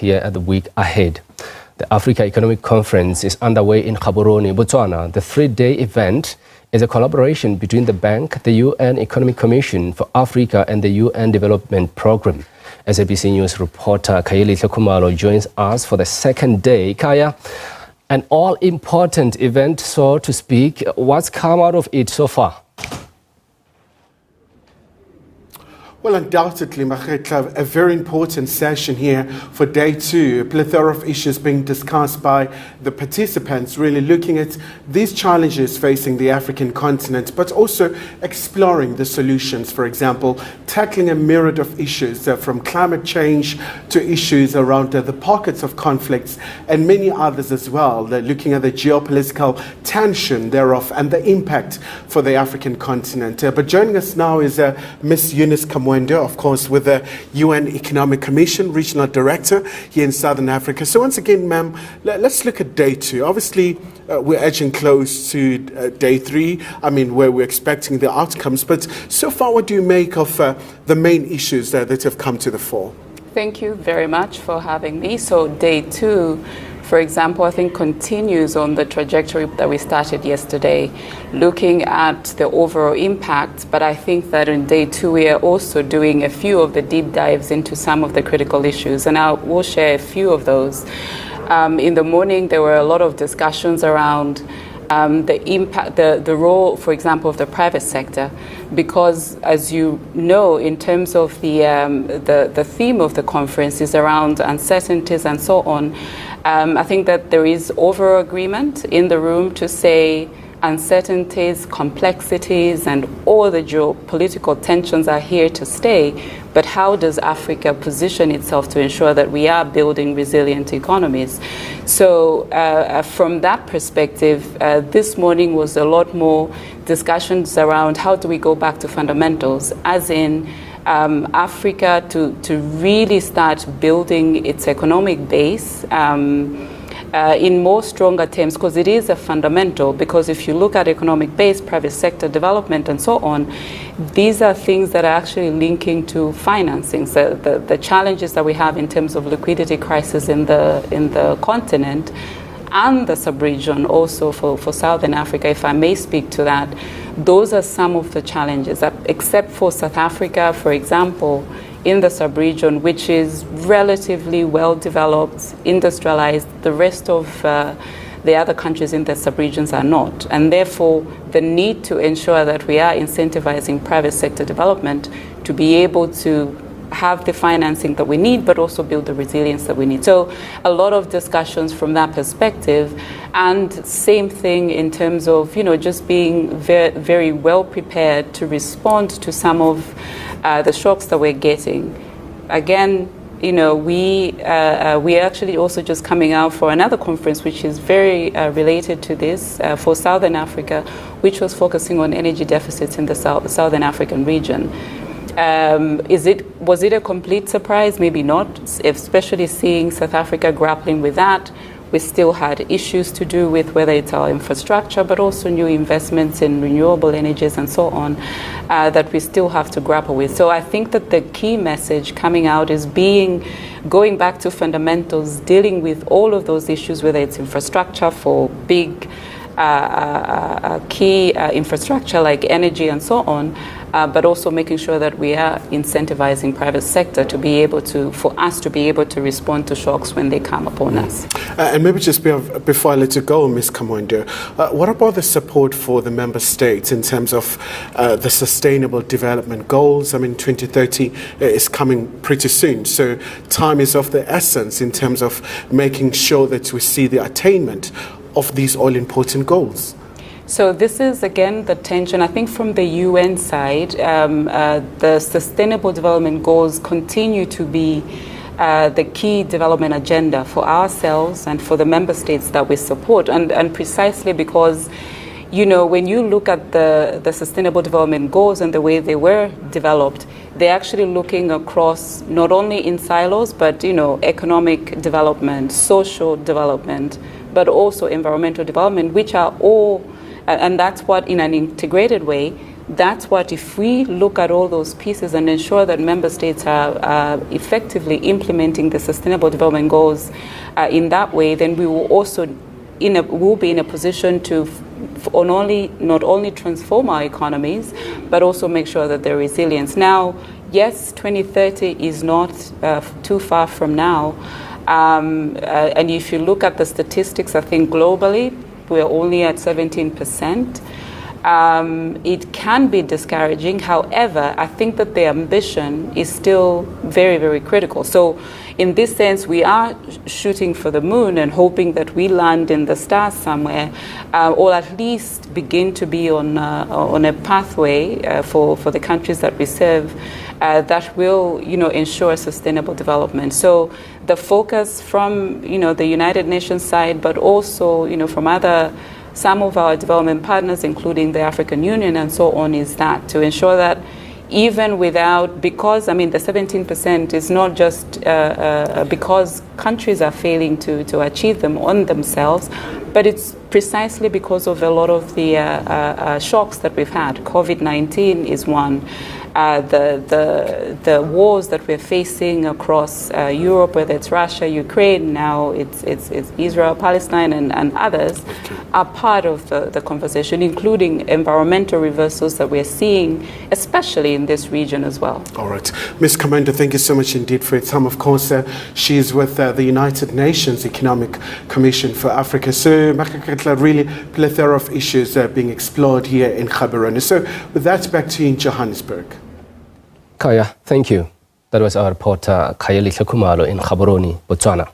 here at the week ahead. The Africa Economic Conference is underway in Gaborone, Botswana. The three-day event is a collaboration between the bank, the UN Economic Commission for Africa and the UN Development Programme. SABC News reporter Khayelihle Khumalo joins us for the second day. Kaya, an all-important event, so to speak. What's come out of it so far? Well, undoubtedly, Makhetla, a very important session here for day two. A plethora of issues being discussed by the participants, really looking at these challenges facing the African continent, but also exploring the solutions. For example, tackling a myriad of issues from climate change to issues around the pockets of conflicts and many others as well. They're looking at the geopolitical tension thereof and the impact for the African continent. But joining us now is Miss Eunice Kamwendo, of course, with the UN Economic Commission, Regional Director here in Southern Africa. So once again, ma'am, let's look at day two. Obviously, we're edging close to day three, where we're expecting the outcomes. But so far, what do you make of the main issues that have come to the fore? Thank you very much for having me. So day two, for example, I think continues on the trajectory that we started yesterday, looking at the overall impact. But I think that in day two, we are also doing a few of the deep dives into some of the critical issues, and I will share a few of those. In the morning, there were a lot of discussions around the impact, the role, for example, of the private sector, because as you know, in terms of the theme of the conference is around uncertainties and so on. I think that there is overall agreement in the room to say uncertainties, complexities, and all the geopolitical tensions are here to stay. But how does Africa position itself to ensure that we are building resilient economies? So from that perspective, this morning was a lot more discussions around how do we go back to fundamentals, as in Africa to really start building its economic base in more stronger terms, because it is a fundamental. Because if you look at economic base, private sector development, and so on, these are things that are actually linking to financing. So the challenges that we have in terms of liquidity crisis in the continent and the sub-region also for Southern Africa, if I may speak to that, those are some of the challenges, except for South Africa, for example, in the sub-region, which is relatively well-developed, industrialized. The rest of the other countries in the sub-regions are not. And therefore, the need to ensure that we are incentivizing private sector development to be able to have the financing that we need, but also build the resilience that we need. So a lot of discussions from that perspective, and same thing in terms of, just being very, very well prepared to respond to some of the shocks that we're getting. Again, we are actually also just coming out for another conference, which is very related to this for Southern Africa, which was focusing on energy deficits in the Southern African region. Was it a complete surprise? Maybe not, especially seeing South Africa grappling with that. We still had issues to do with whether it's our infrastructure, but also new investments in renewable energies and so on, that we still have to grapple with. So I think that the key message coming out is going back to fundamentals, dealing with all of those issues, whether it's infrastructure for big key infrastructure like energy and so on, but also making sure that we are incentivizing private sector for us to be able to respond to shocks when they come upon us. And maybe just before I let you go, Ms. Kamwendo, what about the support for the member states in terms of the Sustainable Development Goals? 2030 is coming pretty soon, so time is of the essence in terms of making sure that we see the attainment of these all-important goals. So this is, again, the tension. I think from the UN side, the Sustainable Development Goals continue to be the key development agenda for ourselves and for the member states that we support. And precisely because, when you look at the Sustainable Development Goals and the way they were developed, they're actually looking across not only in silos, but, economic development, social development, but also environmental development, which are all, and that's what, in an integrated way, that's what, if we look at all those pieces and ensure that member states are effectively implementing the Sustainable Development Goals in that way, then we will also will be in a position to not only transform our economies, but also make sure that they're resilient. Now, yes, 2030 is not too far from now. And if you look at the statistics, I think globally, we're only at 17%. It can be discouraging. However, I think that the ambition is still very, very critical. So in this sense, we are shooting for the moon and hoping that we land in the stars somewhere, or at least begin to be on a pathway for the countries that we serve that will, ensure sustainable development. So the focus from, the United Nations side, but also, from some of our development partners, including the African Union and so on, is that to ensure that even without, because the 17% is not just because countries are failing to achieve them on themselves, but it's precisely because of a lot of the shocks that we've had. COVID-19 is one. The wars that we're facing across Europe, whether it's Russia, Ukraine, now it's Israel, Palestine, and others, are part of the conversation, including environmental reversals that we're seeing, especially in this region as well. All right. Ms. Kamwendo, thank you so much indeed for your time. Of course, she is with the United Nations Economic Commission for Africa. So, really plethora of issues being explored here in Gaborone. So, with that, back to you in Johannesburg. Kaya, thank you. That was our reporter Khayelihle Khumalo in Gaborone, Botswana.